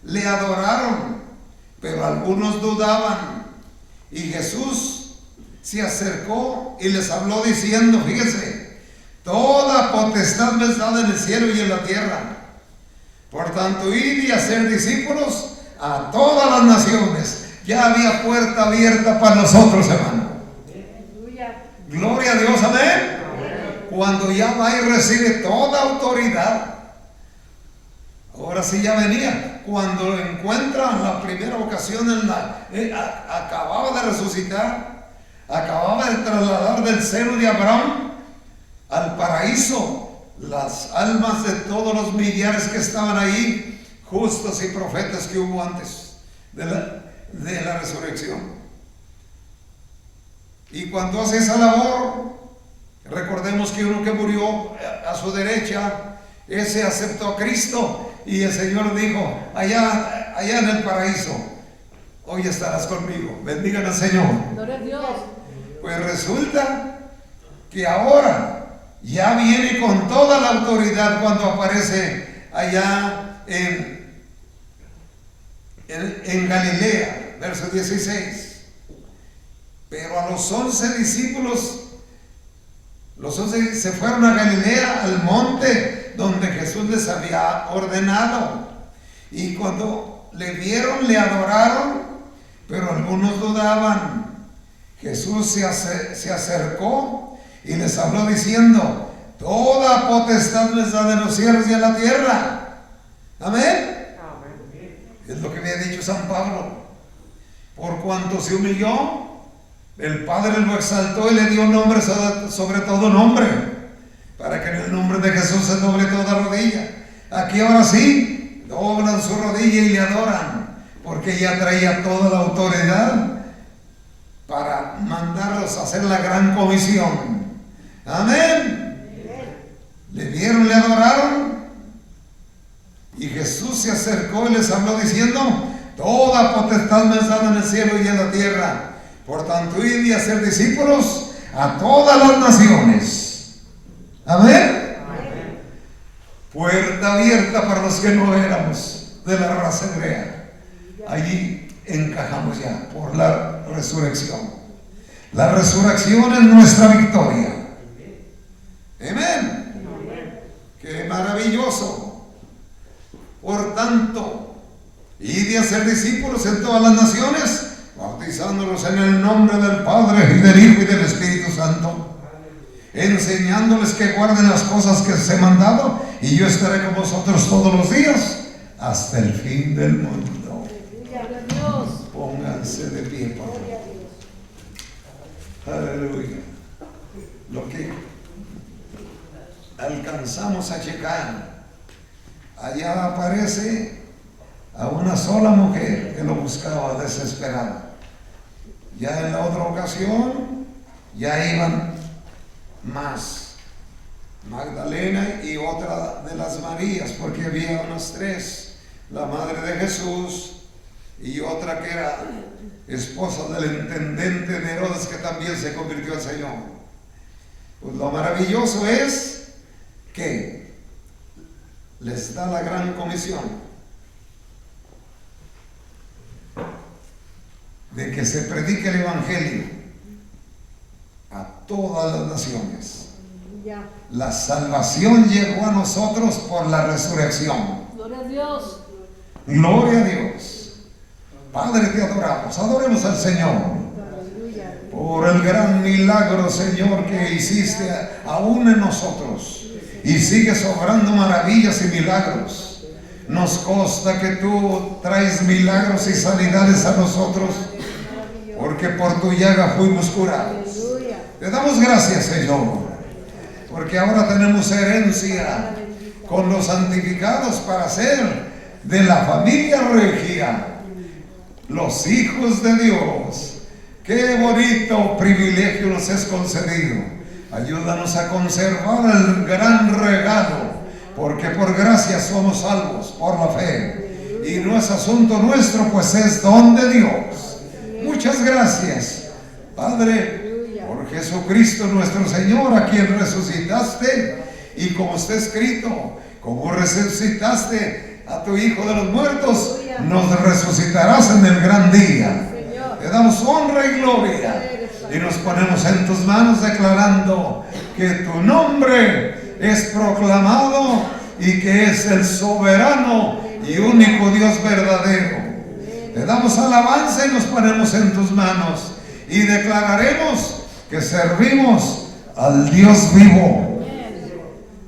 le adoraron, pero algunos dudaban. Y Jesús se acercó y les habló diciendo, fíjense: toda potestad me es dada en el cielo y en la tierra. Por tanto, id y hacer discípulos a todas las naciones. Ya había puerta abierta para nosotros, hermano. Gloria a Dios, amén. Cuando ya va y recibe toda autoridad, ahora sí ya venía. Cuando encuentra la primera ocasión acababa de resucitar, acababa de trasladar del seno de Abraham al paraíso las almas de todos los millares que estaban ahí, justos y profetas que hubo antes de la resurrección. Y cuando hace esa labor, recordemos que uno que murió a su derecha, ese aceptó a Cristo, y el Señor dijo: allá en el paraíso, hoy estarás conmigo. Bendigan al Señor.
Gloria a Dios.
Pues resulta que ahora ya viene con toda la autoridad cuando aparece allá en Galilea, verso 16. Pero a los 11 discípulos, los 11 se fueron a Galilea, al monte donde Jesús les había ordenado. Y cuando le vieron, le adoraron, pero algunos dudaban. Jesús se acercó y les habló diciendo: toda potestad me es dada en los cielos y en la tierra. Amén. Es lo que había dicho San Pablo. Por cuanto se humilló, el Padre lo exaltó y le dio nombre sobre todo nombre, para que en el nombre de Jesús se doble toda rodilla. Aquí ahora sí, doblan su rodilla y le adoran, porque ya traía toda la autoridad para mandarlos a hacer la gran comisión. Amén. Le vieron, le adoraron, y Jesús se acercó y les habló diciendo: toda potestad me es dada en el cielo y en la tierra. Por tanto, id y hacer discípulos a todas las naciones. Amén. Amén. Puerta abierta para los que no éramos de la raza hebrea. Allí encajamos ya por la resurrección. La resurrección es nuestra victoria. Amén. Qué maravilloso. Por tanto, id y hacer discípulos en todas las naciones, bautizándolos en el nombre del Padre y del Hijo y del Espíritu Santo, enseñándoles que guarden las cosas que os he mandado, y yo estaré con vosotros todos los días hasta el fin del mundo. Pónganse de pie, por favor. Aleluya. Lo que alcanzamos a checar, allá aparece a una sola mujer que lo buscaba desesperada. Ya en la otra ocasión ya iban más. Magdalena y otra de las Marías, porque había unas tres, la madre de Jesús y otra que era esposa del intendente de Herodes, que también se convirtió al Señor. Pues lo maravilloso es que les da la gran comisión de que se predique el Evangelio a todas las naciones. La salvación llegó a nosotros por la resurrección.
Gloria a Dios.
Gloria a Dios. Padre, te adoramos. Adoremos al Señor por el gran milagro, Señor, que hiciste aún en nosotros, y sigues obrando maravillas y milagros. Nos consta que tú traes milagros y sanidades a nosotros, porque por tu llaga fuimos curados. Te damos gracias, Señor, porque ahora tenemos herencia con los santificados para ser de la familia regia, los hijos de Dios. Qué bonito privilegio nos es concedido. Ayúdanos a conservar el gran regalo, porque por gracia somos salvos por la fe, y no es asunto nuestro, pues es don de Dios. Muchas gracias, Padre, por Jesucristo nuestro Señor, a quien resucitaste, y como está escrito, como resucitaste a tu Hijo de los muertos, nos resucitarás en el gran día. Te damos honra y gloria, y nos ponemos en tus manos declarando que tu nombre es proclamado y que es el soberano y único Dios verdadero. Te damos alabanza y nos ponemos en tus manos y declararemos que servimos al Dios vivo,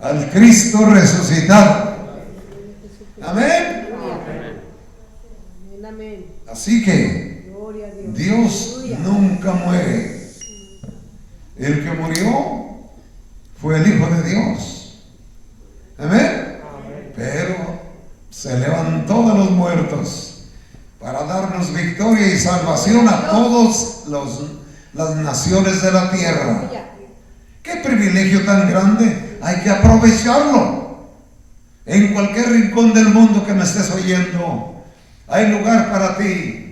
al Cristo resucitado. Amén. Así que Dios nunca muere. El que murió fue el Hijo de Dios. Amén. Pero se levantó de los muertos para darnos victoria y salvación a todas las naciones de la tierra. Qué privilegio tan grande. Hay que aprovecharlo. En cualquier rincón del mundo que me estés oyendo, hay lugar para ti.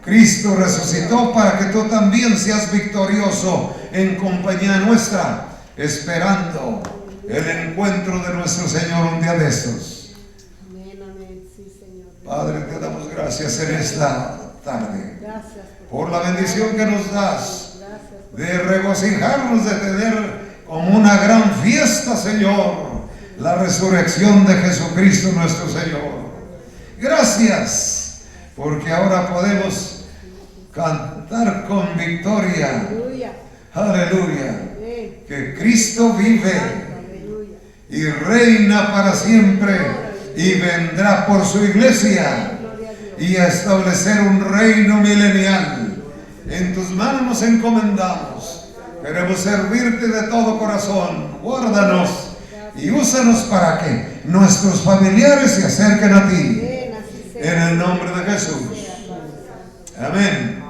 Cristo resucitó para que tú también seas victorioso en compañía nuestra, esperando el encuentro de nuestro Señor un día de estos. Padre, te damos gracias en esta tarde por la bendición que nos das de regocijarnos, de tener como una gran fiesta, Señor, la resurrección de Jesucristo nuestro Señor. Gracias, porque ahora podemos cantar con victoria. Aleluya. Que Cristo vive y reina para siempre, y vendrá por su iglesia y a establecer un reino milenial. En tus manos nos encomendamos. Queremos servirte de todo corazón. Guárdanos y úsanos para que nuestros familiares se acerquen a ti. En el nombre de Jesús. Amén.